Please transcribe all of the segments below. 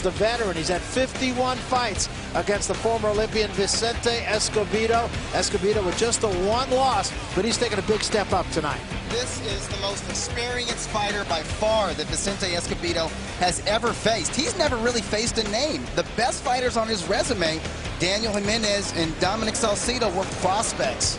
the veteran. He's had 51 fights against the former Olympian Vicente Escobedo. Escobedo with just the one loss, but he's taking a big step up tonight. This is the most experienced fighter by far that Vicente Escobedo has ever faced. He's never really faced a name. The best fighters on his resume, Daniel Hernandez and Dominic Salcido, were prospects.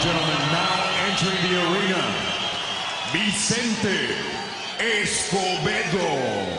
Gentlemen, now entering the arena, Vicente Escobedo.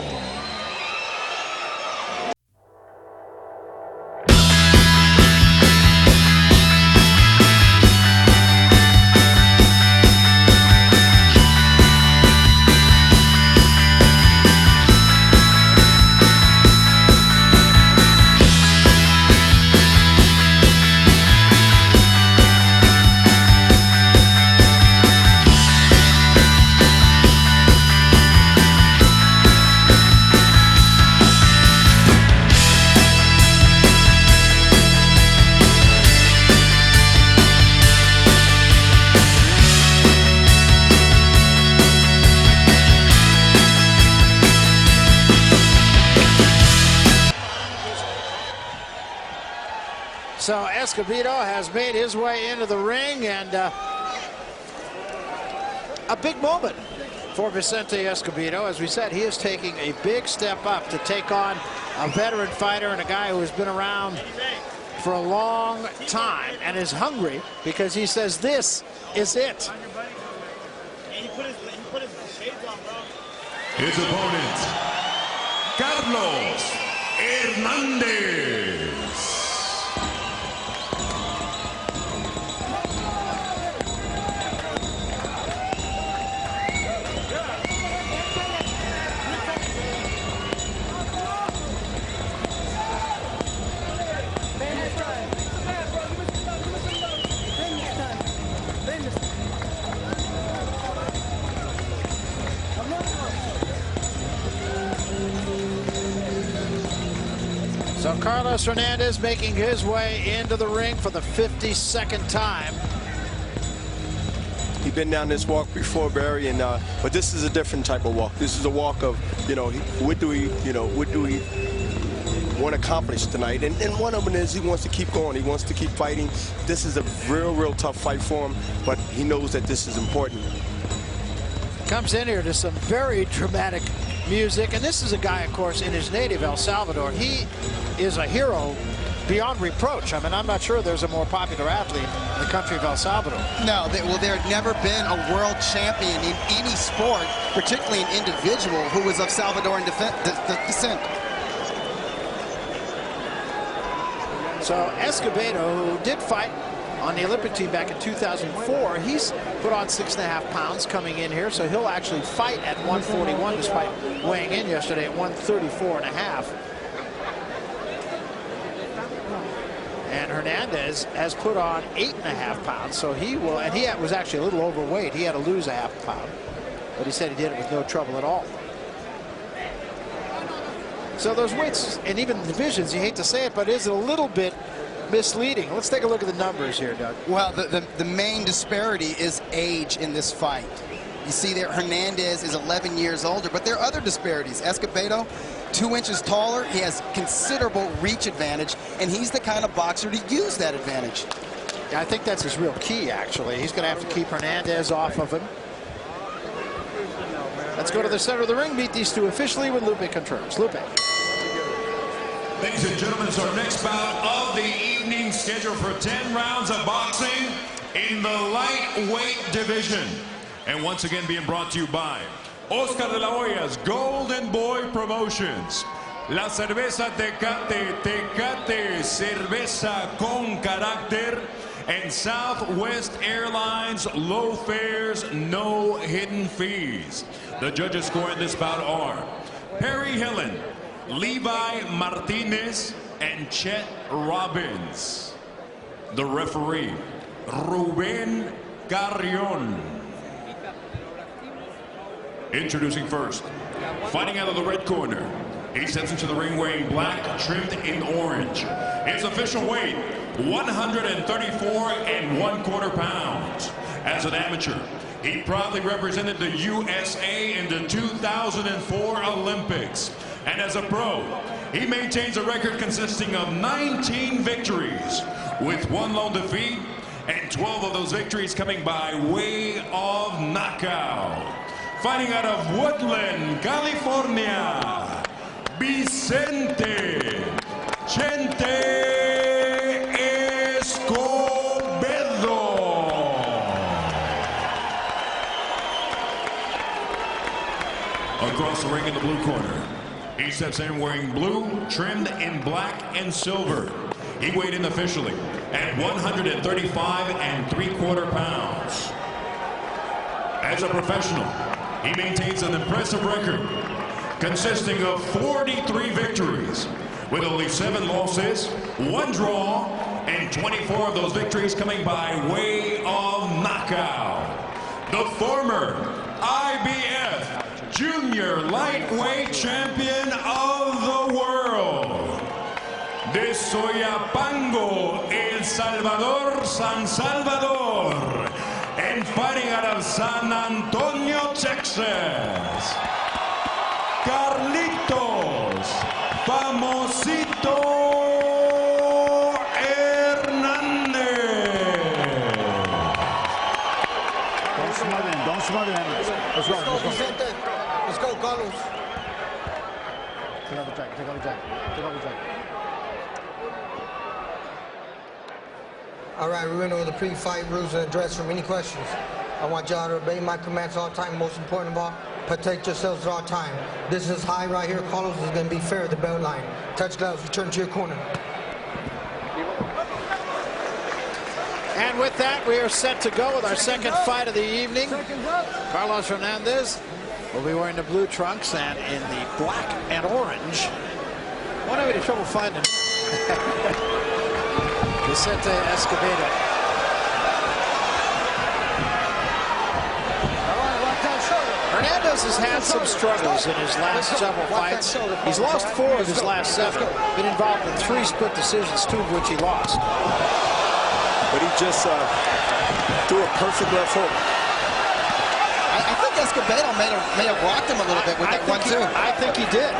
So Escobedo has made his way into the ring, and a big moment for Vicente Escobedo. As we said, he is taking a big step up to take on a veteran fighter and a guy who has been around for a long time and is hungry because he says this is it. His opponent, Carlos Hernandez. So Carlos Hernandez making his way into the ring for the 52nd time. He's been down this walk before, Barry, and but this is a different type of walk. This is a walk of, what do we want to accomplish tonight? And one of them is he wants to keep going. He wants to keep fighting. This is a real tough fight for him, but he knows that this is important. Comes in here to some very dramatic music, and this is a guy, of course, in his native El Salvador. He is a hero beyond reproach. I mean, I'm not sure there's a more popular athlete in the country of El Salvador. No, well, there had never been a world champion in any sport, particularly an individual, who was of Salvadoran descent. So Escobedo, who did fight on the Olympic team back in 2004, he's put on 6.5 pounds coming in here, so he'll actually fight at 141 despite weighing in yesterday at 134.5. And Hernandez has put on 8.5 pounds, so he will, and he was actually a little overweight. He had to lose a half pound, but he said he did it with no trouble at all. So those weights, and even the divisions, you hate to say it, but is a little bit misleading. Let's take a look at the numbers here, Doug. Well, the main disparity is age in this fight. You see there, Hernandez is 11 years older, but there are other disparities. Escobedo, 2 inches taller. He has considerable reach advantage, and he's the kind of boxer to use that advantage. Yeah, I think that's his real key, actually. He's going to have to keep Hernandez off of him. Let's go to the center of the ring, meet these two officially with Lupe Contreras. Lupe. Ladies and gentlemen, it's our next bout of the evening, scheduled for 10 rounds of boxing in the lightweight division. And once again being brought to you by Oscar de la Hoya's Golden Boy Promotions. La cerveza Tecate, Tecate, cerveza con carácter. And Southwest Airlines, low fares, no hidden fees. The judges scoring this bout are Perry Hillen, Levi Martinez, and Chet Robbins. The referee, Ruben Carrion. Introducing first, fighting out of the red corner. He steps into the ring wearing black, trimmed in orange. His official weight, 134 1/4 pounds. As an amateur, he proudly represented the USA in the 2004 Olympics. And as a pro, he maintains a record consisting of 19 victories with 1 lone defeat, and 12 of those victories coming by way of knockout. Fighting out of Woodland, California, Vicente Escobedo. Across the ring in the blue corner, he steps in wearing blue, trimmed in black and silver. He weighed in officially at 135 3/4 pounds. As a professional, he maintains an impressive record consisting of 43 victories, with only 7 losses, 1 draw, and 24 of those victories coming by way of knockout. The former IBF Junior Lightweight Champion of the world, de Soyapango, El Salvador, San Salvador, and fighting out of San Antonio, Texas, Carlitos Famosito Hernandez. Don't smother him. Let's go, Vicente. Let's go, Carlos. Take off the jacket, take off the jacket, take off the jacket. All right, we went over the pre-fight rules and dressing room. Any questions? I want y'all to obey my commands all the time. Most important of all, protect yourselves at all time. This is high right here. Carlos is going to be fair at the belt line. Touch gloves, return to your corner. And with that, we are set to go with our second fight of the evening. Carlos Hernandez will be wearing the blue trunks and in the black and orange. Won't have any trouble finding Vicente Escobedo. Hernandez has had some struggles in his last several fights. He's lost 4 of his last 7. Been involved in 3 split decisions, 2 of which he lost. But he just threw a perfect left hook. I think Escobedo may have rocked him a little bit with that 1-2. I think he did.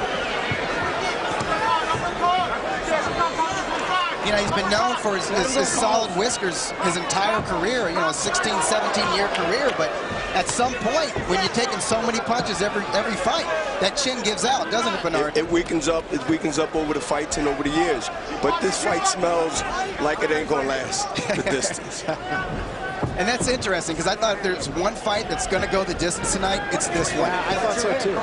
You know, he's been known for his solid whiskers his entire career, you know, a 16, 17-year career. But at some point, when you're taking so many punches every fight, that chin gives out, doesn't it, Bernard? It weakens up. It weakens up over the fights and over the years. But this fight smells like it ain't going to last the distance. And that's interesting, because I thought if there's one fight that's going to go the distance tonight, it's this one. Yeah, I thought so, too.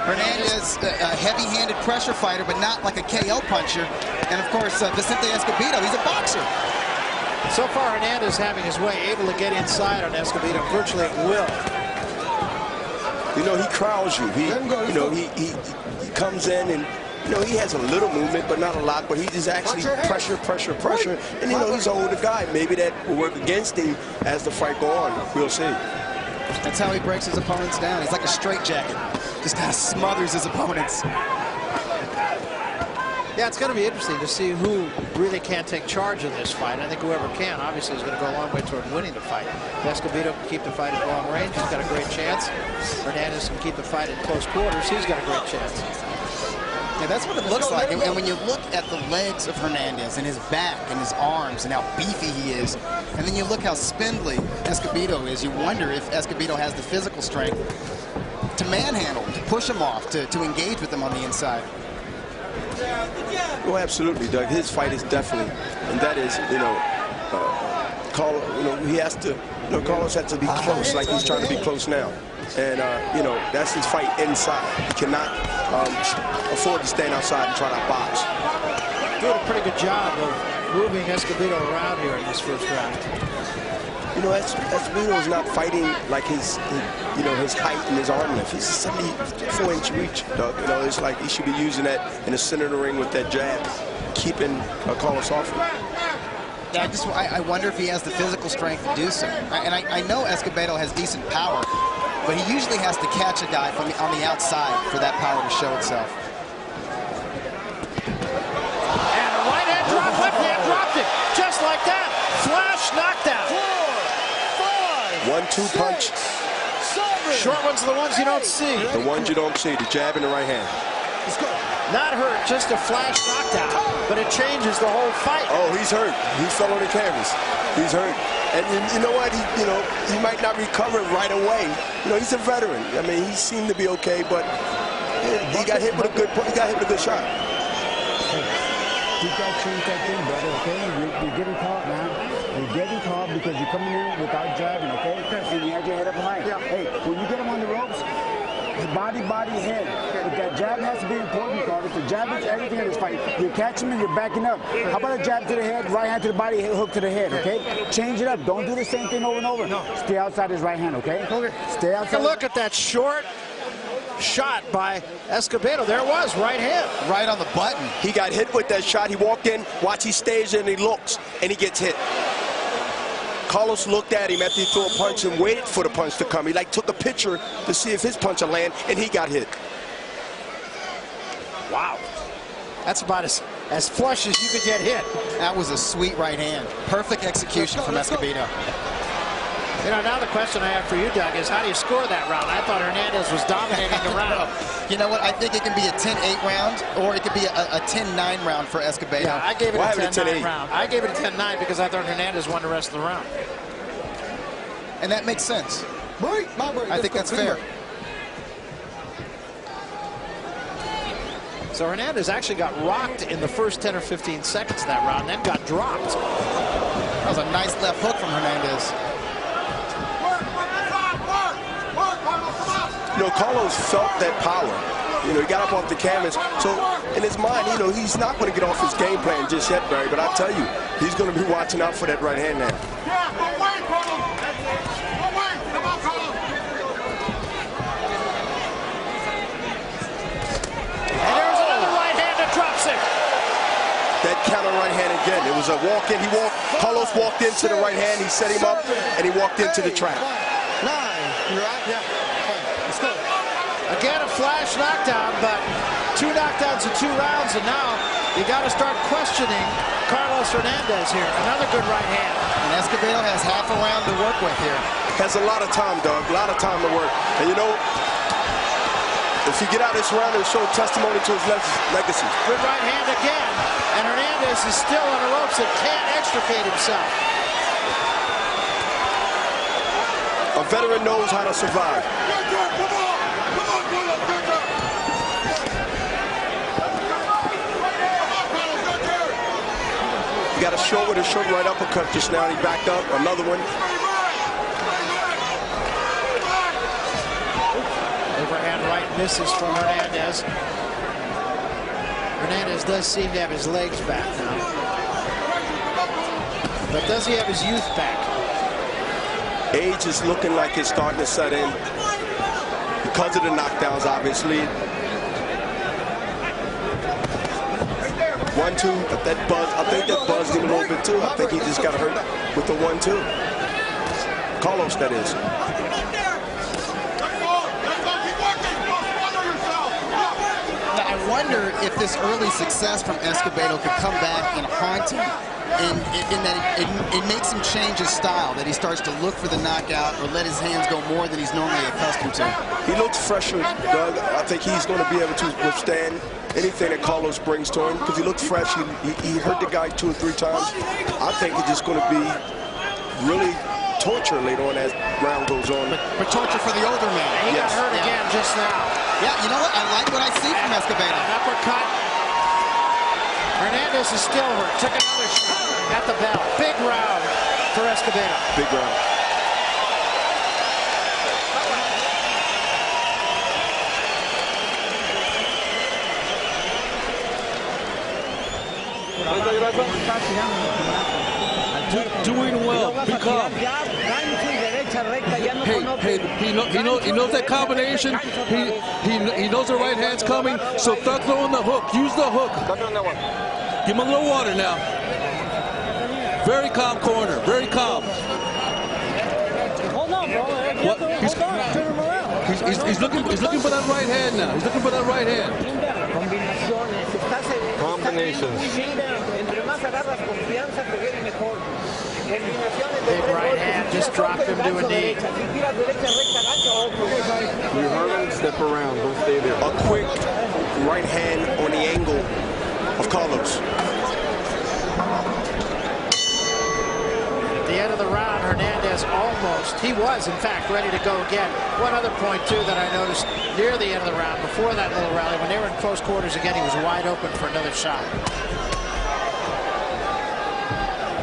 Hernandez, a heavy-handed pressure fighter, but not like a KO puncher. And, of course, Vicente Escobedo, he's a boxer. So far, Hernandez having his way, able to get inside on Escobedo virtually at will. You know, he crowds you. He comes in and, you know, he has a little movement, but not a lot. But he just actually pressure. And, you know, he's an older guy. Maybe that will work against him as the fight go on. We'll see. That's how he breaks his opponents down. He's like a straitjacket. Just kind of smothers his opponents. Yeah, it's going to be interesting to see who really can take charge of this fight. I think whoever can, obviously, is going to go a long way toward winning the fight. If Escobedo can keep the fight at long range, he's got a great chance. Hernandez can keep the fight at close quarters, he's got a great chance. Yeah, that's what it looks like. And when you look at the legs of Hernandez and his back and his arms and how beefy he is, and then you look how spindly Escobedo is, you wonder if Escobedo has the physical strength to manhandle, to push him off, to engage with him on the inside. Well, absolutely, Doug. His fight is definitely, and that is, you know, he has to, you know, Carlos has to be close, like he's trying to be close now. And, you know, that's his fight inside. He cannot afford to stand outside and try to box. Doing a pretty good job of moving Escobedo around here in this first round. You know, Escobedo is not fighting like his height and his arm length. He's a 74-inch reach, Doug. You know, it's like he should be using that in the center of the ring with that jab, keeping Carlos off. Yeah, I wonder if he has the physical strength to do so. And I know Escobedo has decent power, but he usually has to catch a guy on the outside for that power to show itself. And a right hand drop 1-2 punch. Short ones are the ones you don't see. The ones you don't see, the jab and the right hand. Not hurt, just a flash knockdown, but it changes the whole fight. Oh, he's hurt. He fell on the canvas. He's hurt. And you know what? He might not recover right away. He's a veteran. I mean, he seemed to be okay, but he got hit with a good shot. You got to change that thing, brother, okay? You're getting caught, man. You're getting caught because you're coming in without jabbing, okay? And you had your head up high. Yeah. Hey, when you get him on the ropes, body, head. But that jab has to be important, Carlos. The jab is everything in this fight. You catch him and you're backing up. How about a jab to the head, right hand to the body, hook to the head, okay? Change it up. Don't do the same thing over and over. No. Stay outside his right hand, okay? Stay outside. Take a look at that short shot by Escobedo. There it was, right hand. Right on the button. He got hit with that shot. He walked in, watch, he stays and he looks, and he gets hit. Carlos looked at him after he threw a punch and waited for the punch to come. He took a picture to see if his punch would land, and he got hit. Wow. That's about as flush as you could get hit. That was a sweet right hand. Perfect execution from Escobedo. Now the question I have for you, Doug, is how do you score that round? I thought Hernandez was dominating the round. You know what? I think it can be a 10-8 round, or it could be a 10-9 round for Escobedo. Yeah, I gave it a 10-9 round. I gave it a 10-9 because I thought Hernandez won the rest of the round. And that makes sense. I think that's fair. So Hernandez actually got rocked in the first 10 or 15 seconds of that round, then got dropped. That was a nice left hook from Hernandez. Carlos felt that power. He got up off the canvas. So in his mind, he's not going to get off his game plan just yet, Barry. But I tell you, he's going to be watching out for that right hand now. And there's another right hand that drops it. That counter right hand again. It was a walk-in. Carlos walked into the right hand. He set him up, and he walked into the trap. 9. You right? Yeah. Let's go. Again, a flash knockdown, but 2 knockdowns in 2 rounds, and now you got to start questioning Carlos Hernandez here. Another good right hand. And Escobedo has half a round to work with here. Has a lot of time, Doug. A lot of time to work. And if you get out this round, it'll show testimony to his legacy. Good right hand again, and Hernandez is still on the ropes and can't extricate himself. A veteran knows how to survive. He got a short with a short right uppercut just now. He backed up. Another one. Overhand right misses from Hernandez. Hernandez does seem to have his legs back now. But does he have his youth back? Age is looking like it's starting to set in because of the knockdowns, obviously. 1-2, but that buzz, I think that buzzed him a little bit too. I think he just got hurt with the 1-2. Carlos, that is. Now, I wonder if this early success from Escobedo could come back and haunt him. In that it makes him change his style, that he starts to look for the knockout or let his hands go more than he's normally accustomed to. He looks fresher, Doug. I think he's going to be able to withstand anything that Carlos brings to him because he looks fresh. He hurt the guy 2 or 3 times. I think it's just going to be really torture later on as round goes on. But torture for the older man. He got hurt again just now. Yeah, you know what? I like what I see from Escobedo. An uppercut. Hernandez is still hurt. Took another shot at the bell. Big round for Escobedo. Big round. Doing well. Be calm. Hey, he knows that combination. He knows the right hand's coming. So start throwing the hook. Use the hook. Give him a little water now. Very calm corner. Very calm. Hold on, bro. He's looking for that right hand now. He's looking for that right hand. Big right hand just dropped him to a knee. You heard him, step around, don't stay there. A quick right hand on the angle of Carlos. At the end of the round, Hernandez almost, he was in fact ready to go again. One other point too that I noticed near the end of the round, before that little rally, when they were in close quarters again, he was wide open for another shot.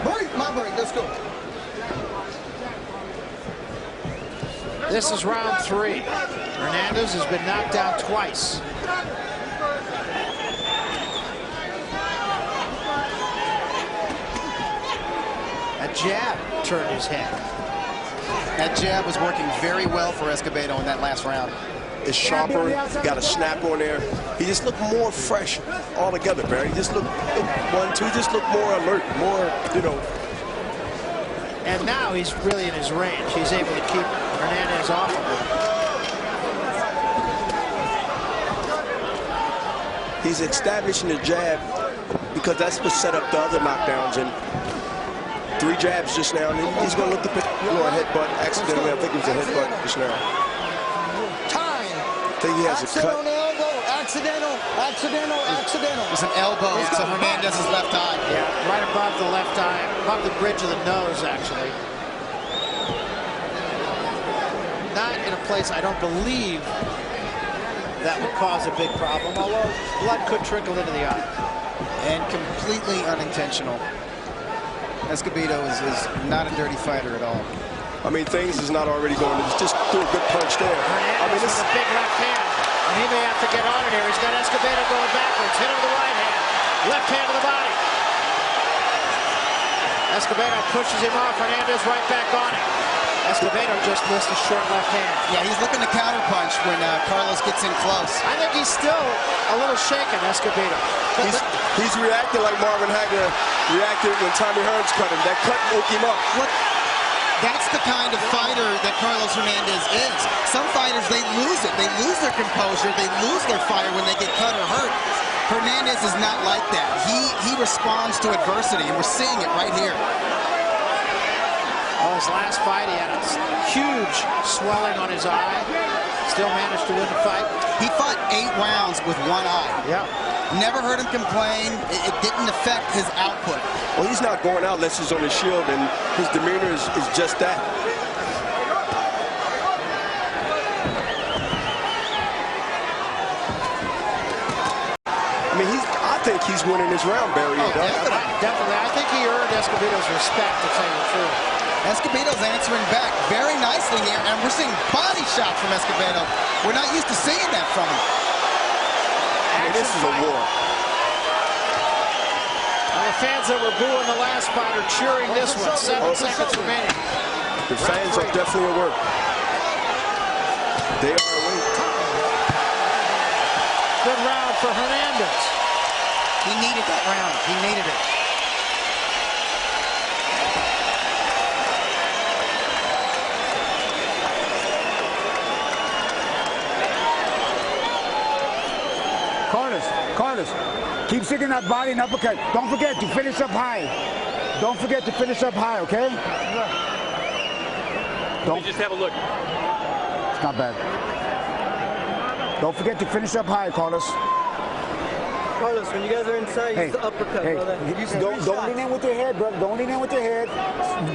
Break, my break, let's go. This is round 3. Hernandez has been knocked down twice. A jab turned his head. That jab was working very well for Escobedo in that last round. It's sharper, got a snap on there. He just looked more fresh altogether, Barry. He just looked, 1-2, just looked more alert, more, you know. And now he's really in his range. He's able to keep Hernandez off of him. He's establishing the jab because that's what set up the other knockdowns. And 3 jabs just now, and he's going to look to pick a headbutt accidentally. I think it was a headbutt just now. Time. I think he has a cut. Accidental. It was an elbow to Hernandez's left eye. Yeah, right above the left eye, above the bridge of the nose, actually. Not in a place I don't believe that would cause a big problem, although blood could trickle into the eye. And completely unintentional. Escobedo is not a dirty fighter at all. I mean, things is not already going. It's just threw a good punch there. Hernandez I mean, with a big left hand. And he may have to get on it here. He's got Escobedo going backwards. Hit him with the right hand. Left hand to the body. Escobedo pushes him off. Hernandez right back on it. Escobedo just missed a short left hand. Yeah, he's looking to counterpunch when Carlos gets in close. I think he's still a little shaken, Escobedo. he's reacting like Marvin Hagler reacted when Tommy Hearns cut him. That cut woke him up. Look, that's the kind of fighter that Carlos Hernandez is. Some fighters, they lose it. They lose their composure. They lose their fire when they get cut or hurt. Hernandez is not like that. He responds to adversity, and we're seeing it right here. Well, his last fight, he had a huge swelling on his eye. Still managed to win the fight. He fought 8 rounds with one eye. Yeah. Never heard him complain. It didn't affect his output. Well, he's not going out unless he's on his shield, and his demeanor is just that. I mean, I think he's winning this round, Barry. Oh, definitely. I think he earned Escobedo's respect, to tell you the truth. Escobedo's answering back very nicely here, and we're seeing body shots from Escobedo. We're not used to seeing that from him. I mean, this is a war. Well, the fans that were booing the last fight are cheering this one. 7 seconds remaining. The fans are definitely at work. They are awake. Good round for Hernandez. He needed that round. He needed it. Carlos, keep sticking that body and uppercut. Don't forget to finish up high. Don't forget to finish up high, okay? Don't. Just have a look. It's not bad. Don't forget to finish up high, Carlos. Carlos, when you guys are inside, use the uppercut, brother. Don't lean in with your head, brother. Don't lean in with your head.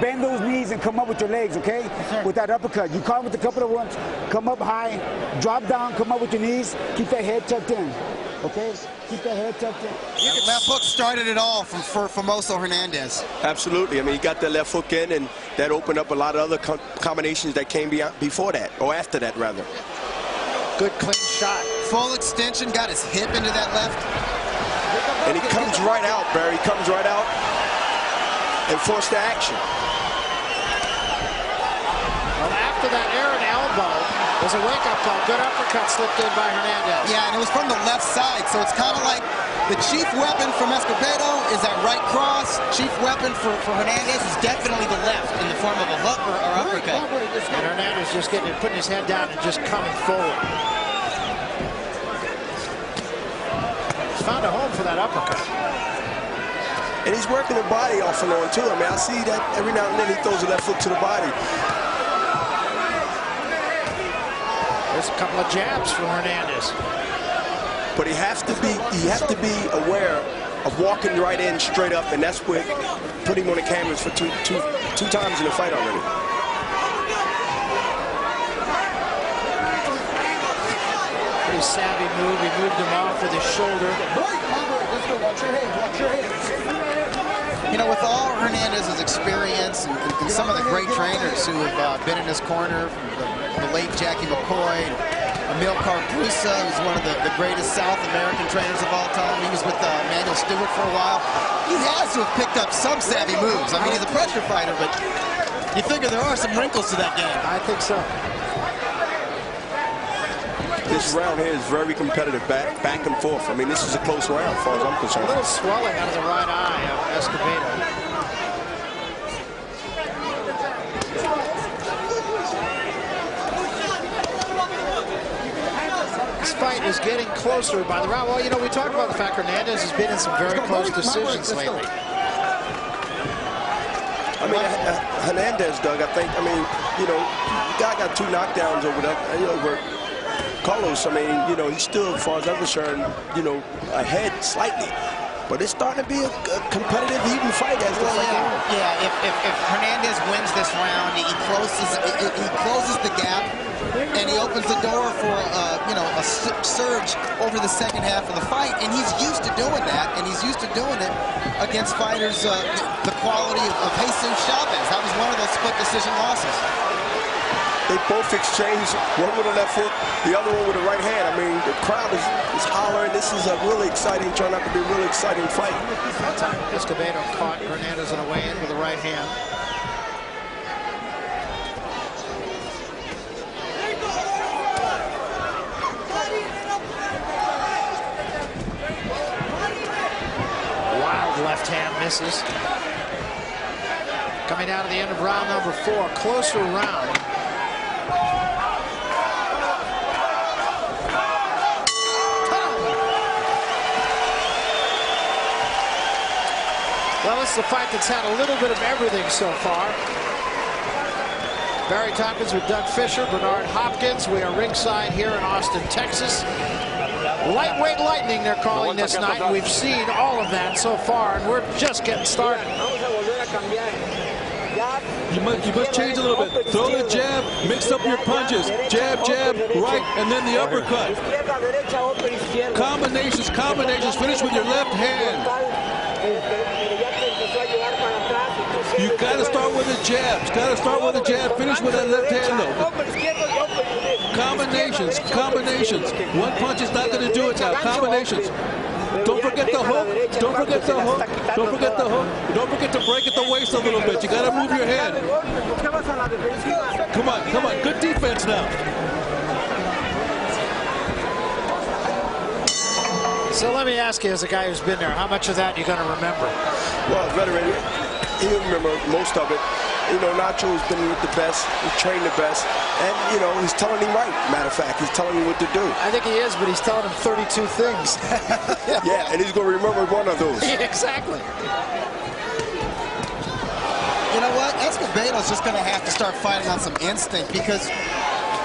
Bend those knees and come up with your legs, okay? With that uppercut. You caught with a couple of ones. Come up high. Drop down. Come up with your knees. Keep that head tucked in, okay? Keep that head tucked in. That left hook started it all for famoso Hernandez. Absolutely. I mean, he got that left hook in, and that opened up a lot of other combinations that came before that, or after that, rather. Good clean shot. Full extension, got his hip into that left. And he comes right out, Barry. He comes right out and forced the action. Well, after that errant elbow was a wake-up call. Good uppercut slipped in by Hernandez. Yeah, and it was from the left side, so it's kind of like the chief weapon from Escobedo is that right cross. Chief weapon for Hernandez is definitely the left in the form of a hook or uppercut. And Hernandez just putting his head down and just coming forward. He's found a home for that uppercut. And he's working the body off and on, too. I mean, I see that every now and then he throws a left hook to the body. There's a couple of jabs from Hernandez. But he has to be aware of walking right in straight up, and that's what put him on the canvas for two times in the fight already. Pretty savvy move. He moved him off with his shoulder. You know, with all Hernandez's experience and some of the great trainers who have been in his corner, the late Jackie McCoy, Emil Carprusa, who's one of the greatest South American trainers of all time. He was with Manuel Stewart for a while. He has to have picked up some savvy moves. I mean, he's a pressure fighter, but you figure there are some wrinkles to that game. I think so. This round here is very competitive, back and forth. I mean, this is a close round as far as I'm concerned. A little swelling out of the right eye of Escobedo. This fight is getting closer by the round. Well, you know, we talked about the fact Hernandez has been in some very close decisions lately. I mean, Hernandez, Doug, I think, I mean, you know, the guy got 2 knockdowns over that, over Carlos. I mean, you know, he's still, as far as I'm concerned, you know, ahead slightly. But it's starting to be a competitive, even fight as the fight goes. Yeah, if Hernandez wins this round, he closes the gap, and he opens the door for you know, a surge over the second half of the fight. And he's used to doing that, and he's used to doing it against fighters the quality of Jesus Chavez. That was one of those split decision losses. They both exchanged, one with a left hook, the other one with a right hand. I mean, the crowd is hollering. This is a really exciting, turned out to be a really exciting fight. That time, Escobedo caught Hernandez on a way in with the right hand. Wild left hand misses. Coming down to the end of round number 4, closer round. Well, this is a fight that's had a little bit of everything so far. Barry Tompkins with Doug Fisher, Bernard Hopkins. We are ringside here in Austin, Texas. Lightweight lightning, they're calling this night. We've seen all of that so far, and we're just getting started. You must change a little bit. Throw the jab, mix up your punches. Jab, jab, right, and then the uppercut. Combinations, finish with your left hand. You gotta start with a jab. Finish with that left hand though. Combinations. One punch is not gonna do it now. Combinations. Don't forget the hook. Don't forget to break at the waist a little bit. You gotta move your hand. Come on. Good defense now. So let me ask you, as a guy who's been there, how much of that are you going to remember? Well, veteran, he'll remember most of it. You know, Nacho's been with the best, he's trained the best, and, you know, he's telling him right. Matter of fact, he's telling him what to do. I think he is, but he's telling him 32 things. Yeah, and he's going to remember one of those. Yeah, exactly. You know what? Escobedo's just going to have to start fighting on some instinct, because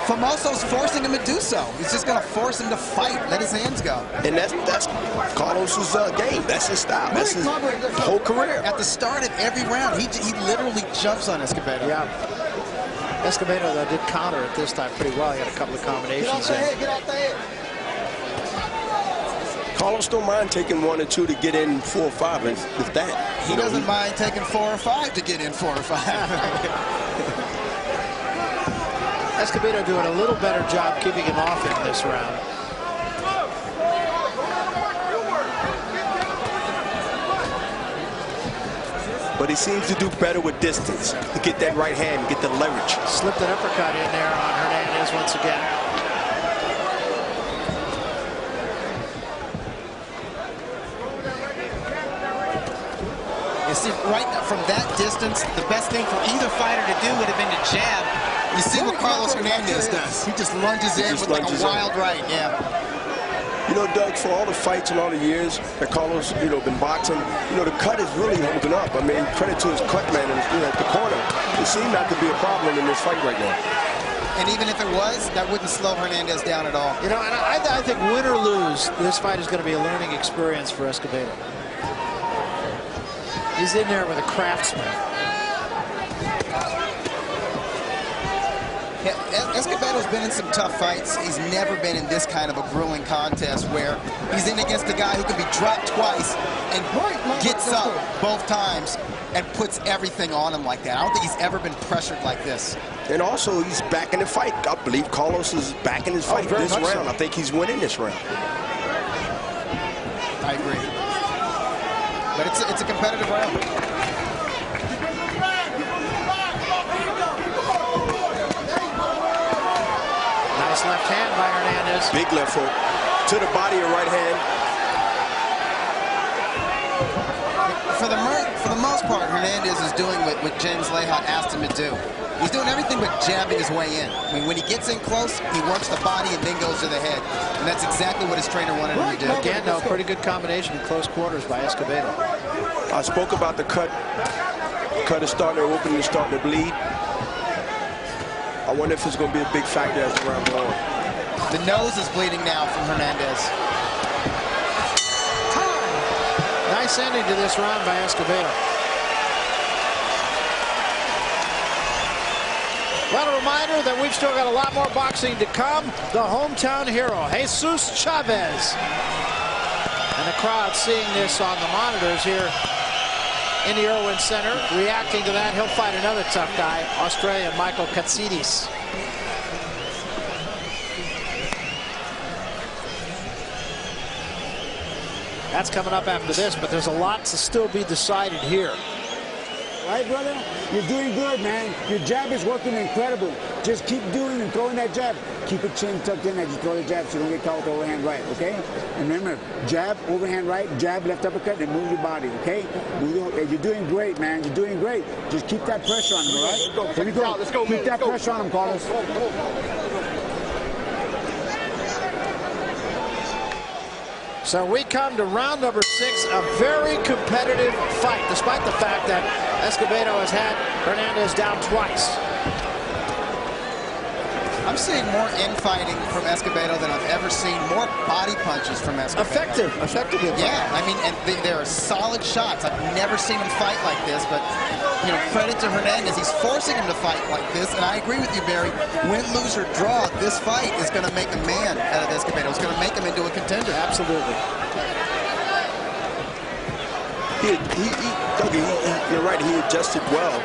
Famoso's forcing him to do so. He's just going to force him to fight, let his hands go. And that's Carlos's game. That's his style. That's his whole career. At the start of every round, he literally jumps on Escobedo. Yeah. Escobedo, though, did counter it this time pretty well. He had a couple of combinations. Get out the head. Carlos don't mind taking 1 or 2 to get in 4 or 5 if that. He doesn't mind taking 4 or 5 to get in 4 or 5. Escobedo doing a little better job keeping him off in this round. But he seems to do better with distance, to get that right hand, get the leverage. Slipped an uppercut in there on Hernandez once again. You see, right now, from that distance, the best thing for either fighter to do would have been to jab. You see what Carlos Hernandez does. He just lunges in with like a wild right, yeah. You know, Doug, for all the fights and all the years that Carlos, you know, been boxing, you know, the cut is really holding up. I mean, credit to his cut man and, you know, at the corner. It seemed not to be a problem in this fight right now. And even if it was, that wouldn't slow Hernandez down at all. You know, and I think win or lose, this fight is going to be a learning experience for Escobedo. He's in there with a craftsman. Yeah, Escobedo's been in some tough fights. He's never been in this kind of a grueling contest where he's in against a guy who can be dropped twice and gets up both times and puts everything on him like that. I don't think he's ever been pressured like this. And also, he's back in the fight. I believe Carlos is back in his fight this round. So. I think he's winning this round. I agree. But it's a competitive round. Nice left hand by Hernandez. Big left hook to the body and right hand. For the most part, Hernandez is doing what James Leha asked him to do. He's doing everything but jabbing his way in. I mean, when he gets in close, he works the body and then goes to the head. And that's exactly what his trainer wanted him to do. Again, though, pretty good combination in close quarters by Escobedo. I spoke about the cut. Cut is starting to open and starting to bleed. I wonder if it's going to be a big factor as the round goes on. The nose is bleeding now from Hernandez. Nice ending to this round by Escobedo. Well, a reminder that we've still got a lot more boxing to come. The hometown hero, Jesus Chavez. And the crowd seeing this on the monitors here in the Irwin Center. Reacting to that, he'll fight another tough guy, Australian Michael Katsidis. That's coming up after this, but there's a lot to still be decided here. Right, brother? You're doing good, man. Your jab is working incredible. Just keep doing and throwing that jab. Keep your chin tucked in as you throw the jab so you don't get caught with the overhand right, okay? And remember, jab, overhand right, jab, left uppercut, and move your body, okay? You're doing great, man. You're doing great. Just keep that pressure on him, all right? Here we go. Let's go. Keep that pressure on him, Carlos. So we come to round number 6, a very competitive fight, despite the fact that Escobedo has had Hernandez down twice. I'm seeing more infighting from Escobedo than I've ever seen. More body punches from Escobedo. Effective. Yeah, I mean, and there are solid shots. I've never seen him fight like this, but, you know, credit to Hernandez. He's forcing him to fight like this, and I agree with you, Barry. Win, lose, or draw, this fight is going to make a man out of Escobedo. It's going to make him into a contender. Absolutely. You're right, he adjusted well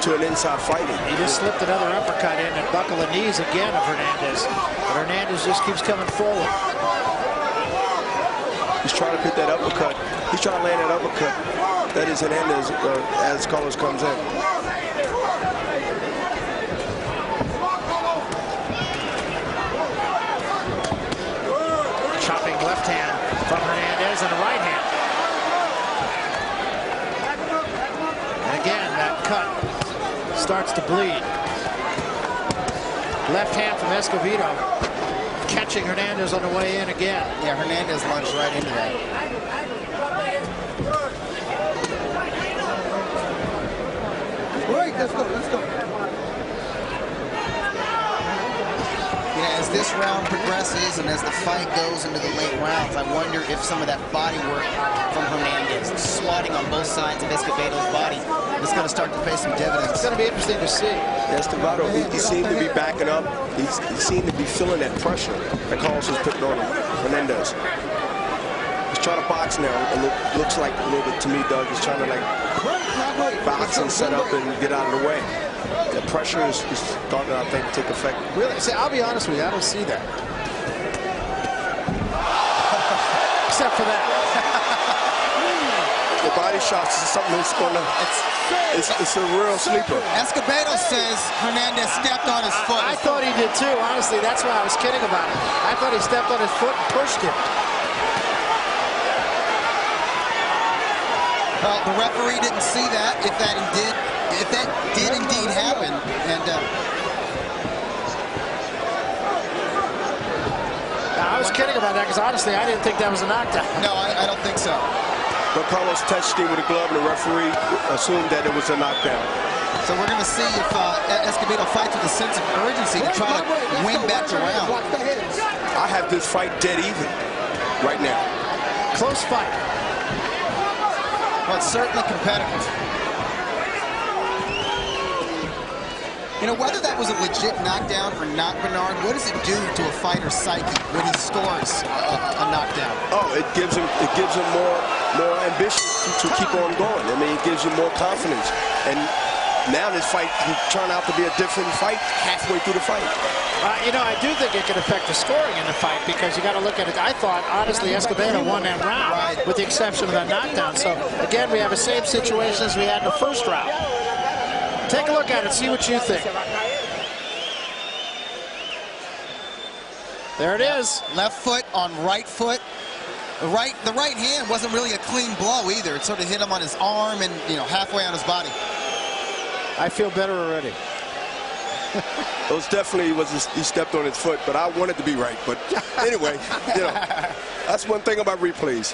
to an inside fighting. He just slipped another uppercut in and buckled the knees again of Hernandez. But Hernandez just keeps coming forward. He's trying to put that uppercut. He's trying to land that uppercut. That is Hernandez as Carlos comes in. Chopping left hand from Hernandez and a right hand. And again, that cut starts to bleed. Left hand from Escobedo, catching Hernandez on the way in again. Yeah, Hernandez lunged right into that. Right, let's go. Yeah, as this round progresses and as the fight goes into the late rounds, I wonder if some of that body work from Hernandez, swatting on both sides of Escobedo's body, is going to start to pay some dividends. It's going to be interesting to see. Escobedo, he seemed to be backing up. He seemed to be feeling that pressure that Carlos was putting on Hernandez. He's trying to box now. It looks like a little bit to me, Doug. He's trying to like box and set up and get out of the way. The pressure is starting to, I think, take effect. Really? See, I'll be honest with you, I don't see that. Except for that. The body shots is something that's going to, it's a real sleeper. Escobedo says Hernandez stepped on his foot. I thought he did too, honestly. That's why I was kidding about it. I thought he stepped on his foot and pushed him. Well, the referee didn't see that. If that did indeed happen, and I was kidding about that because honestly, I didn't think that was a knockdown. No, I don't think so. But Carlos touched him with a glove, and the referee assumed that it was a knockdown. So we're going to see if Escobedo fights with a sense of urgency to try to win back the round. I have this fight dead even right now. Close fight. But certainly competitive. You know, whether that was a legit knockdown or not, Bernard, what does it do to a fighter's psyche when he scores a knockdown? Oh, it gives him more ambition to keep on going. I mean, it gives you more confidence. And now this fight turned out to be a different fight halfway through the fight. You know, I do think it can affect the scoring in the fight because you got to look at it. I thought, honestly, Escobedo won that round with the exception of that knockdown. So, again, we have the same situation as we had in the first round. Take a look at it, see what you think. There it is. Left foot on right foot. The right hand wasn't really a clean blow either. It sort of hit him on his arm and, you know, halfway on his body. I feel better already. Those definitely he stepped on his foot, but I wanted to be right. But anyway, you know, that's one thing about replays.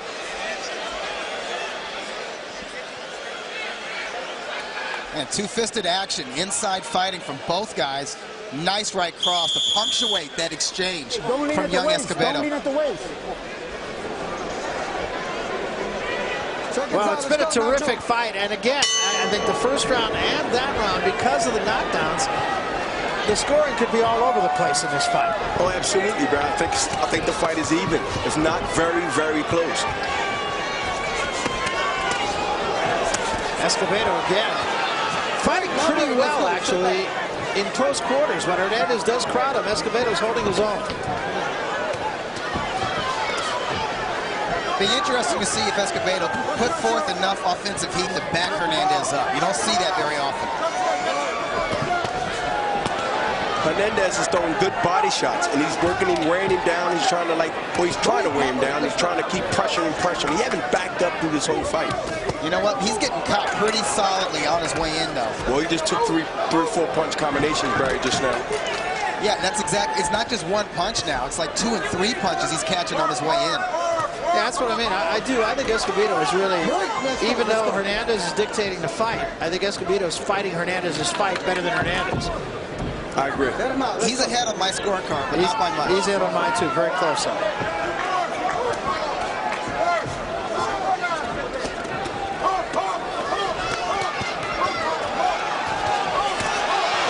And two-fisted action, inside fighting from both guys. Nice right cross to punctuate that exchange from young Escobedo. Don't lean at the waist. Well, it's been a terrific fight, and again, I think the first round and that round, because of the knockdowns, the scoring could be all over the place in this fight. Oh, absolutely, bro. I think the fight is even, if not very, very close. Escobedo again, fighting pretty well actually in close quarters. When Hernandez does crowd him, Escobedo's holding his own. Be interesting to see if Escobedo put forth enough offensive heat to back Hernandez up. You don't see that very often. Hernandez is throwing good body shots, and he's working him, wearing him down. He's trying to he's trying to wear him down. He's trying to keep pressuring. He hasn't backed up through this whole fight. You know what? He's getting caught pretty solidly on his way in, though. Well, he just took three or four punch combinations, Barry, just now. Yeah, that's exact. It's not just one punch now. It's like 2 and 3 punches he's catching on his way in. Yeah, that's what I mean. I think Escobedo is really, even though Hernandez is dictating the fight, I think Escobedo is fighting Hernandez's fight better than Hernandez. I agree. He's ahead of my scorecard, but not by much. He's ahead on mine, too. Very close up.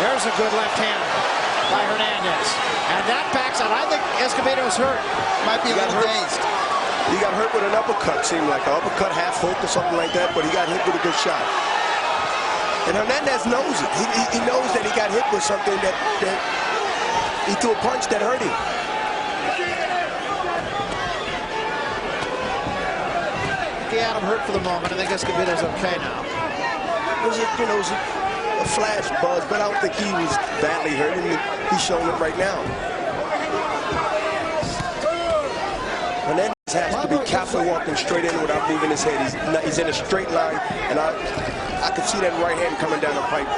There's a good left hand by Hernandez. And that backs out. I think Escobedo is hurt. Might be a little dazed. He got hurt with an uppercut, seemed like an uppercut half hook or something like that, but he got hit with a good shot. And Hernandez knows it. He knows that he got hit with something that he threw a punch that hurt him. He had him hurt for the moment. I think Escobedo's okay now. It was a flash buzz, but I don't think he was badly hurt. He's showing it right now. Hernandez has to be careful walking straight in without moving his head. He's in a straight line, and I can see that right hand coming down the pipe.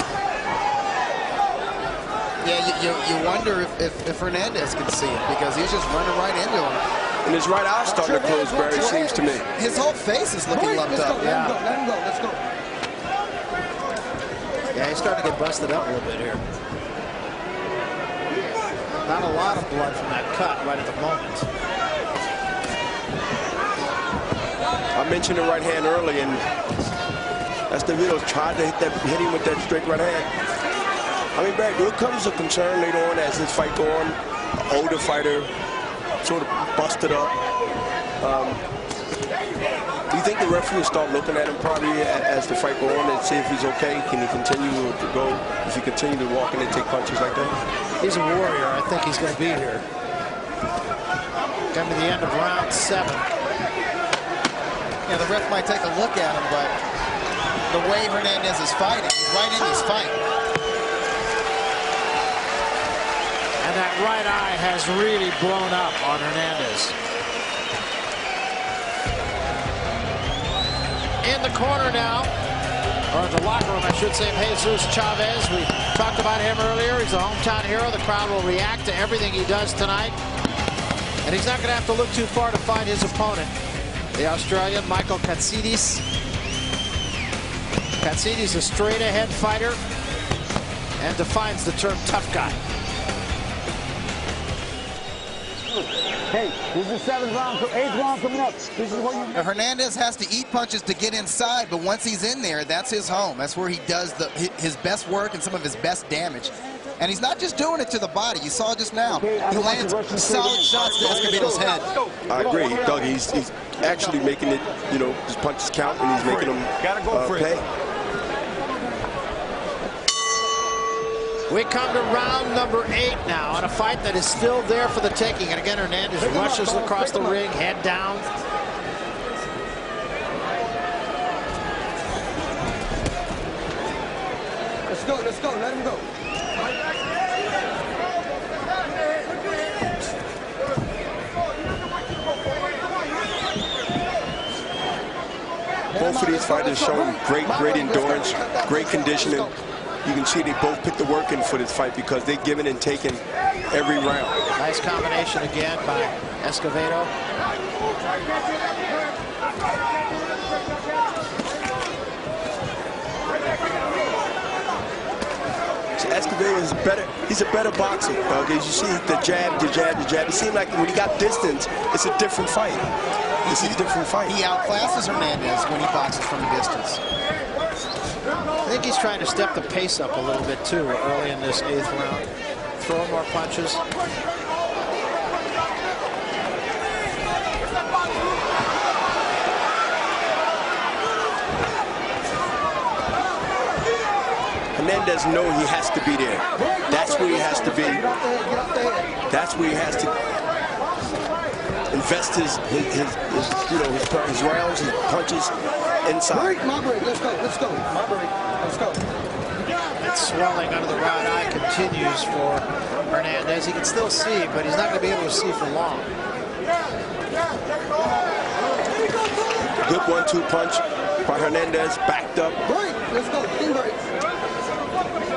Yeah, you wonder if Hernandez can see it, because he's just running right into him. And his right eye's starting to close, Barry, it seems to me. His whole face is looking lumped up. Yeah. Let him go. Let's go. Yeah, he's starting to get busted up a little bit here. Not a lot of blood from that cut right at the moment. I mentioned the right hand early, and Escobedo tried to hit him with that straight right hand. I mean, Barry, there comes a concern later on as this fight go on. An older fighter, sort of busted up. Do you think the referee will start looking at him probably as the fight go on and see if he's okay? Can he continue to go? If he continue to walk in and take punches like that? He's a warrior. I think he's going to be here. Coming to the end of round 7. Yeah, the ref might take a look at him, but the way Hernandez is fighting, he's right in his fight. And that right eye has really blown up on Hernandez. In the corner now, or in the locker room, I should say, Jesus Chavez. We talked about him earlier. He's a hometown hero. The crowd will react to everything he does tonight. And he's not going to have to look too far to find his opponent, the Australian Michael Katsidis. Katsidis, a straight-ahead fighter, and defines the term tough guy. Hey, this is the 7th round, 8th round coming up. This is what you... Hernandez has to eat punches to get inside, but once he's in there, that's his home. That's where he does his best work and some of his best damage. And he's not just doing it to the body. You saw just now. He lands solid shots to Escobedo's head. I agree, Doug. He's actually making it, you know, his punches count, and he's making them pay. We come to round number 8 now, on a fight that is still there for the taking. And again, Hernandez rushes across the ring, head down. Let's go, let him go. Both of these fighters showing great endurance, great conditioning. You can see they both put the work in for this fight because they're giving and taking every round. Nice combination again by Escobedo. So Escobedo is better. He's a better boxer. As you see, the jab, the jab, the jab. It seemed like when he got distance, it's a different fight. It's a different fight. He outclasses Hernandez when he boxes from a distance. I think he's trying to step the pace up a little bit too early in this 8th round. Throw more punches. Hernandez knows he has to be there. That's where he has to be. That's where he has to invest his rounds, his punches inside. My break, let's go. My break, let's go. That swelling under the right eye continues for Hernandez. He can still see, but he's not going to be able to see for long. Good 1-2 punch by Hernandez, backed up. Break, let's go, team break.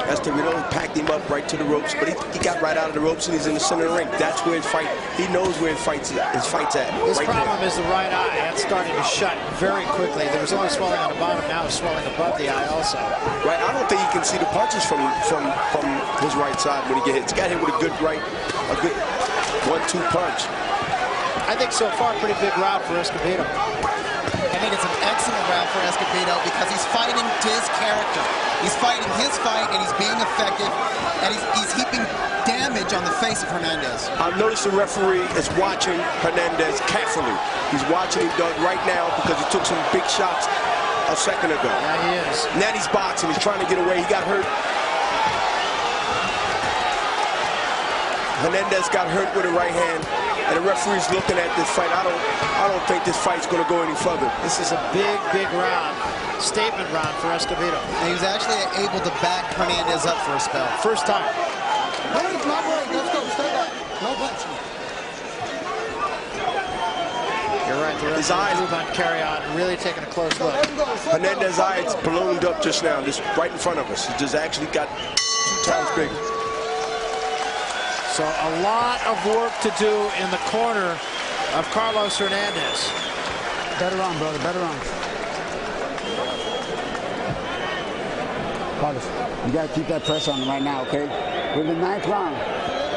Escobedo packed him up right to the ropes, but he got right out of the ropes and he's in the center of the ring. That's where his fight. He knows where his fight's at. His problem is the right eye. That's starting to shut very quickly. There was only swelling on the bottom. Now it's swelling above the eye also. Right. I don't think he can see the punches from his right side when he gets hit. He's got hit with a good 1-2 punch. I think so far pretty big round for Escobedo. I think it's an excellent round for Escobedo because he's fighting to his character. He's fighting his fight, and he's being effective, and he's heaping damage on the face of Hernandez. I've noticed the referee is watching Hernandez carefully. He's watching him, Doug, right now because he took some big shots a second ago. Yeah, he is. Now he's boxing. He's trying to get away. He got hurt. Hernandez got hurt with a right hand, and the referee's looking at this fight. I don't think this fight's going to go any further. This is a big round. Statement round for Escobedo. And he was actually able to back Hernandez up for a spell. First time. Break, my break, let's go, stay back. No punching. You're right, the his eyes move on carry on, really taking a close look. Hernandez's eyes ballooned up just now, just right in front of us. He just actually got 2 times bigger. So a lot of work to do in the corner of Carlos Hernandez. Better round, brother, better round. Carlos, you got to keep that pressure on him right now, okay? We're in the 9th round.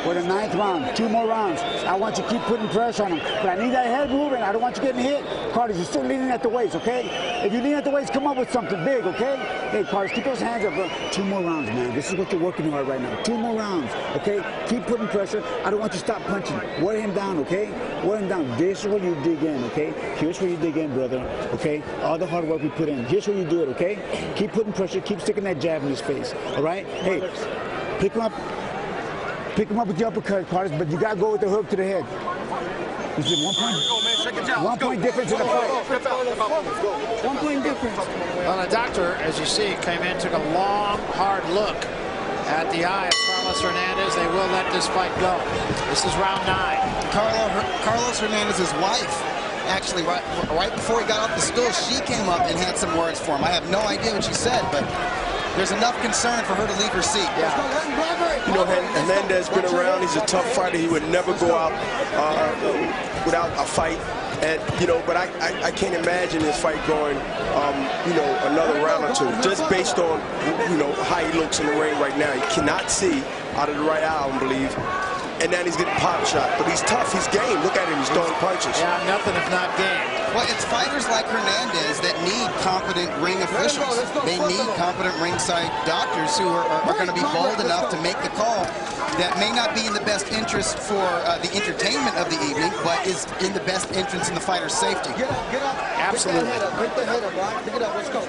We're in the 9th round. 2 more rounds. I want you to keep putting pressure on him. But I need that head moving. I don't want you getting hit. Carlos, you're still leaning at the waist, okay? If you lean at the waist, come up with something big, okay? Hey, Carlos, keep those hands up, bro. 2 more rounds, man. This is what you're working hard right now. 2 more rounds, okay? Keep putting pressure. I don't want you to stop punching. Wear him down, okay? Wear him down. This is where you dig in, okay? Here's where you dig in, brother, okay? All the hard work we put in. Here's where you do it, okay? Keep putting pressure. Keep sticking that jab in his face, all right? Hey, pick him up. Pick him up with the uppercut, Carlos, but you got to go with the hook to the head. This is 1 point difference in the fight. 1 point difference. Well, the doctor, as you see, came in, took a long, hard look at the eye of Carlos Hernandez. They will let this fight go. This is round 9. Carlos Hernandez's wife, actually, right before he got off the stool, she came up and had some words for him. I have no idea what she said, but there's enough concern for her to leave her seat. Yeah. You know, Hernandez been around. He's a tough fighter. He would never go out without a fight. And, you know, but I can't imagine this fight going, you know, another round or two, just based on, you know, how he looks in the ring right now. He cannot see out of the right eye, I don't believe. And then he's getting pop shot. But he's tough. He's game. Look at him. He's throwing punches. Yeah, nothing if not game. Well, it's fighters like Hernandez that need competent ring officials. They need competent ringside doctors who are going to be bold enough to make the call that may not be in the best interest for the entertainment of the evening, but is in the best interest in the fighter's safety. Get up, get up. Absolutely. Pick the head up, right? Pick it up, let's go.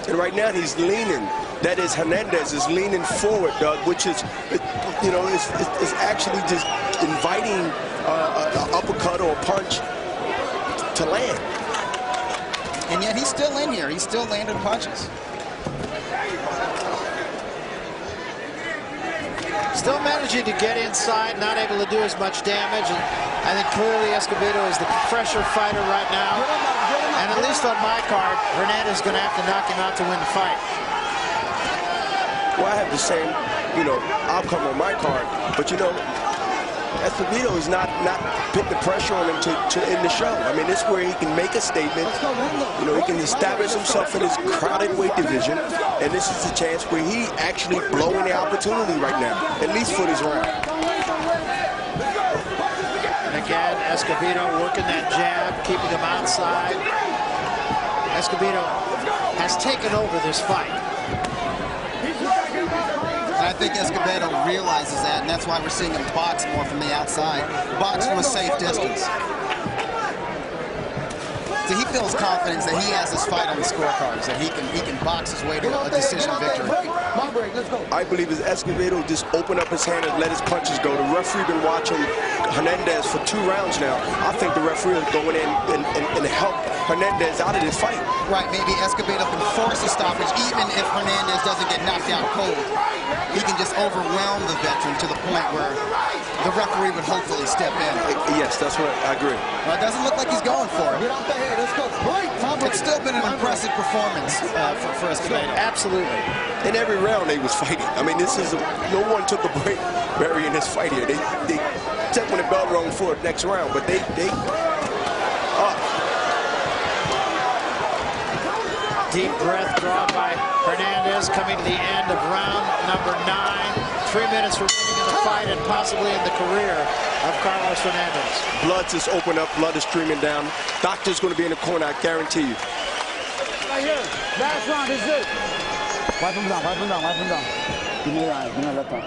And right now he's leaning. That is, Hernandez is leaning forward, Doug, which is, you know, is actually just inviting an uppercut or a punch to land. And yet he's still in here. He's still landing punches. Still managing to get inside, not able to do as much damage. And I think clearly Escobedo is the fresher fighter right now. And at least on my card, Hernandez is going to have to knock him out to win the fight. Well, I have the same, you know, outcome on my card. But, you know, Escobedo is not putting the pressure on him to end the show. I mean, this is where he can make a statement. You know, he can establish himself in his crowded weight division. And this is the chance where he actually blowing the opportunity right now, at least for this round. And again, Escobedo working that jab, keeping him outside. Escobedo has taken over this fight. And I think Escobedo realizes that, and that's why we're seeing him box more from the outside. Box from a safe distance. So he feels confidence that he has this fight on the scorecards, that he can box his way to a decision victory. I believe as Escobedo just opened up his hand and let his punches go. The referee been watching Hernandez for 2 rounds now. I think the referee will go in and help Hernandez out of this fight. Right, maybe Escobedo can force a stoppage, even if Hernandez doesn't get knocked out cold. He can just overwhelm the veteran to the point where the referee would hopefully step in. Yes, that's what I agree. Well, it doesn't look like he's going for it. It's still been an impressive performance for Escobedo. Absolutely. In every round they was fighting. I mean, this is no one took a break, Barry, in this fight here. They checked when the bell rung for the next round, but they Deep breath drawn by Hernandez, coming to the end of round number 9. 3 minutes remaining in the fight and possibly in the career of Carlos Hernandez. Blood just opened up, blood is streaming down. Doctor's going to be in the corner, I guarantee you. Right here, last round, this is it. Wipe him down, wipe him down, wipe him down. Give me your eyes, give me your left arm.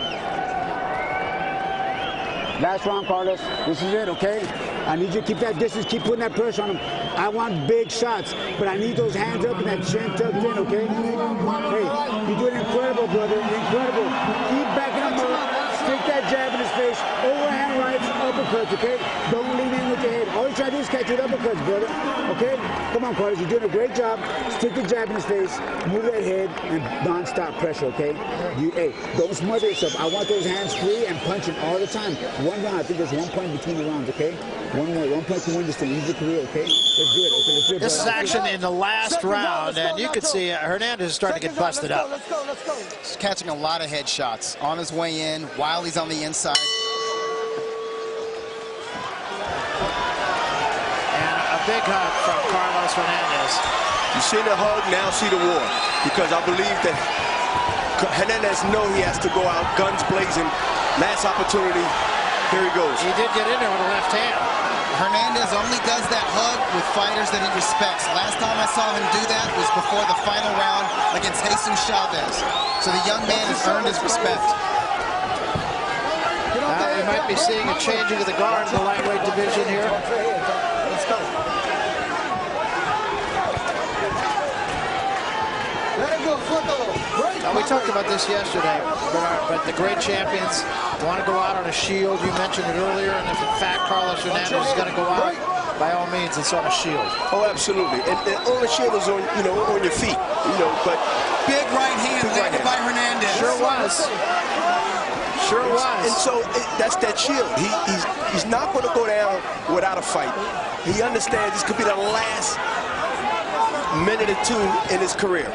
Last round, Carlos. This is it, okay? I need you to keep that distance, keep putting that pressure on him. I want big shots, but I need those hands up and that chin tucked in, okay? Hey, you're doing incredible, brother, incredible. Keep backing him up, stick that jab in his face, overhand rights, uppercuts, okay? Don't lean in with your head. All you try to do is catch with uppercuts, brother, okay? Come on, Carlos, you're doing a great job. Stick the jab in his face, move that head, and non-stop pressure, okay? Hey, don't smother yourself. I want those hands free and punching all the time. One round, I think there's 1 point between the rounds, okay? One more, 1 point to win this thing. Use your career, okay? Let's do it, okay? Let's do it, This is brother. action in the last round, and you can see Hernandez is starting to get busted up. He's catching a lot of headshots on his way in, while he's on the inside. And a big hug from Carlos Hernandez. You see the hug, now see the war. Because I believe that Hernandez knows he has to go out, guns blazing. Last opportunity, here he goes. He did get in there with a left hand. Hernandez only does that hug with fighters that he respects. Last time I saw him do that was before the final round against Jesus Chavez. So the young man has earned his respect. Now we might be seeing a changing of the guard in the lightweight division here. Let's go. Let it go, Now, we talked about this yesterday, but the great champions want to go out on a shield. You mentioned it earlier, and if in fact Carlos Hernandez is going to go out, by all means, it's on a shield. Oh, absolutely. And on the shield is on, you know, on your feet, you know, but big right hand landed by Hernandez. Sure was. Sure was. And so that's that shield. He's not going to go down without a fight. He understands this could be the last minute or two in his career.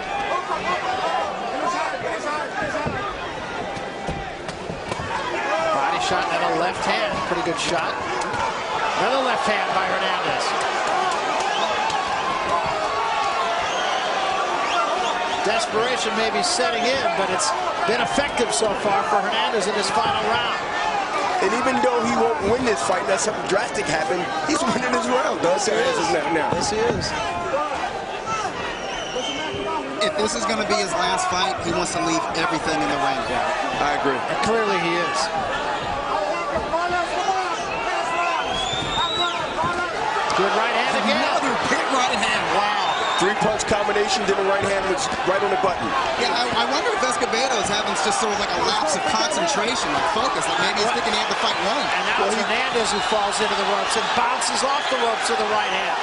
shot and a left hand. Pretty good shot. Another left hand by Hernandez. Desperation may be setting in, but it's been effective so far for Hernandez in this final round. And even though he won't win this fight, unless something drastic happened, he's winning this round, though. Yes, he is. Now. Yes, he is. If this is going to be his last fight, he wants to leave everything in the ring. Yeah, I agree. And clearly he is. Good right hand again. Another big right hand. Wow. Three-punch combination, then the right hand was right on the button. Yeah, I wonder if Escobedo is having just sort of like a lapse of concentration, like focus, like maybe he's thinking he had the fight won. And now it's Hernandez who falls into the ropes and bounces off the ropes with the right hand.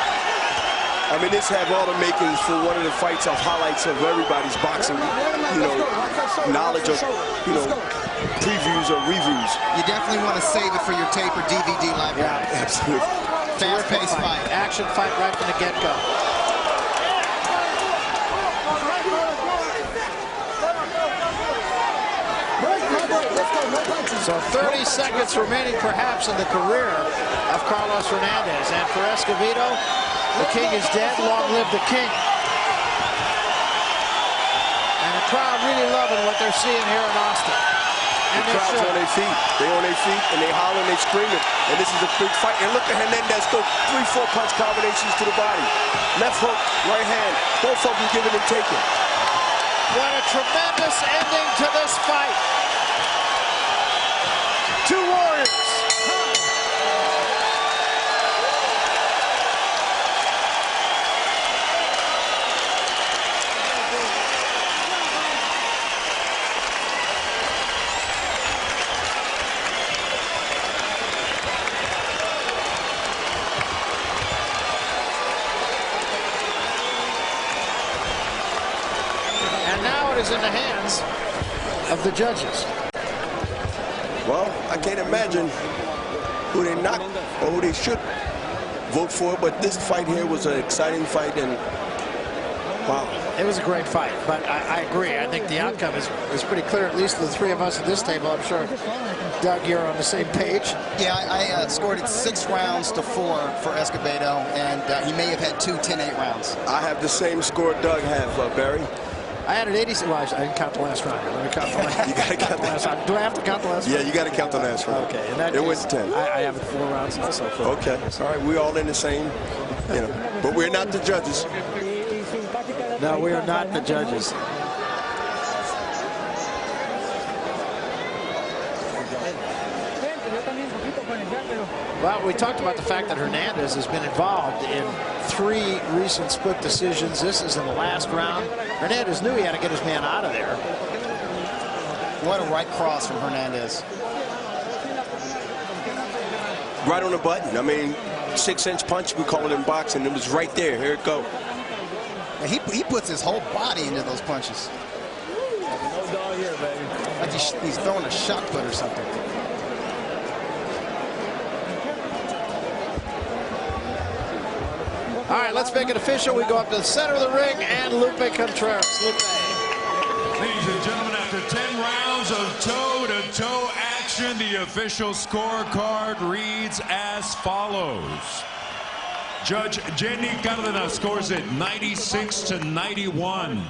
I mean, this had all the makings for one of the fights of highlights of everybody's boxing, knowledge of, previews or reviews. You definitely want to save it for your tape or DVD library. Yeah, absolutely. Fast-paced fight. Action fight right from the get-go. So 30 seconds remaining perhaps in the career of Carlos Hernandez. And for Escobedo, the king is dead. Long live the king. And the crowd really loving what they're seeing here in Austin. And the crowd's on their feet. They're on their feet and they hollering, they screaming. And this is a big fight. And look at Hernandez throw 3-4 punch combinations to the body. Left hook, right hand. Both of them giving and taking. What a tremendous ending to this fight. Two warriors. And now it is in the hands of the judges. Well, I can't imagine who they knock or who they should vote for, but this fight here was an exciting fight, and wow. It was a great fight, but I agree. I think the outcome is pretty clear, at least to the three of us at this table. I'm sure, Doug, you're on the same page. Yeah, I scored it 6 rounds to 4 for Escobedo, and he may have had 2 10-8 rounds. I have the same score Doug has, Barry. I had an 86. Well, I didn't count the last round. Let me count the last. You got to count the last round. Do I have to count the last round? Yeah, you got to count the last round. Okay. In that it case, went 10. I have 4 rounds also. Okay. All right. We're all in the same, but we're not the judges. No, we are not the judges. Well, we talked about the fact that Hernandez has been involved in 3 recent split decisions. This is in the last round. Hernandez knew he had to get his man out of there. What a right cross from Hernandez. Right on the button. I mean, 6-inch punch, we call it in boxing. It was right there. Here it go. He puts his whole body into those punches. No dog here, baby. Like he's throwing a shot put or something. All right, let's make it official. We go up to the center of the ring, and Lupe Contreras. Lupe. Ladies and gentlemen, after 10 rounds of toe-to-toe action, the official scorecard reads as follows. Judge Jenny Cárdenas scores it 96-91.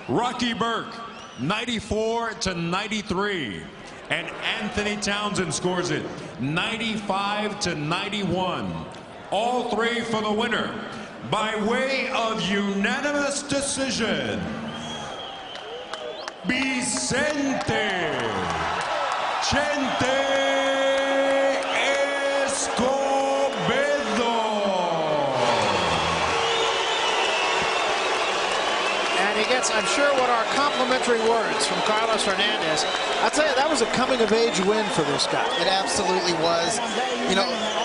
Rocky Burke, 94-93. And Anthony Townsend scores it 95-91. All 3 for the winner by way of unanimous decision. Vicente Chente Escobedo. And he gets, I'm sure, what are complimentary words from Carlos Hernandez. I'll tell you, that was a coming-of-age win for this guy. It absolutely was.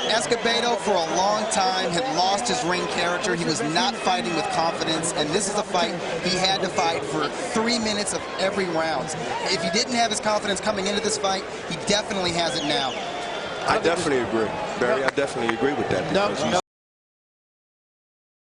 Escobedo for a long time had lost his ring character. He was not fighting with confidence, and this is a fight he had to fight for 3 minutes of every round. If he didn't have his confidence coming into this fight, he definitely has it now. I definitely agree, Barry. I definitely agree with that. No,